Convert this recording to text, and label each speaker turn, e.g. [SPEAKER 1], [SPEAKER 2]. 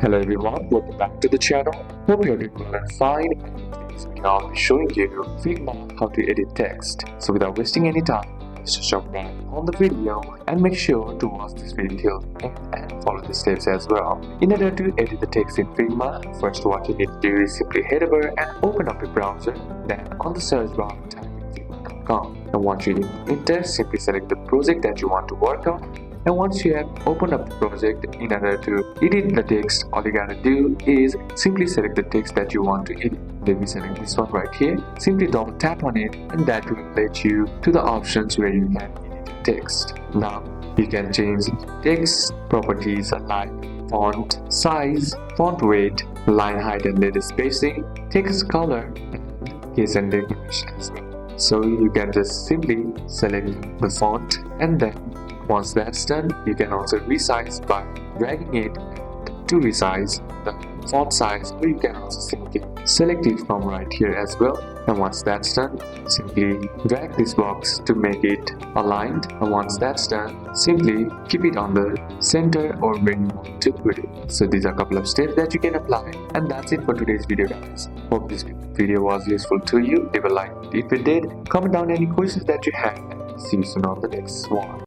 [SPEAKER 1] Hello everyone, welcome back to the channel. Hope you're doing well and fine. In today's video, I'll be showing you Figma how to edit text. So without wasting any time, let's just jump right on the video and make sure to watch this video till end and follow the steps as well. In order to edit the text in Figma, first what you need to do is simply head over and open up your browser. Then on the search bar, type in figma.com. And once you enter, simply select the project that you want to work on. And once you have opened up the project, in order to edit the text, all you gotta do is simply select the text that you want to edit. Let me select this one right here. Simply double tap on it and that will let you to the options where you can edit the text. Now you can change text properties like font size, font weight, line height and letter spacing, text color, and case and definition as well. So you can just simply select the font, and then once that's done, you can also resize by dragging it to resize the font size, or you can also simply select it from right here as well. And once that's done, simply drag this box to make it aligned. And once that's done, simply keep it on the center or where you want to put it. So these are a couple of steps that you can apply. And that's it for today's video, guys. Hope this video was useful to you. Leave a like if it did. Comment down any questions that you have. And see you soon on the next one.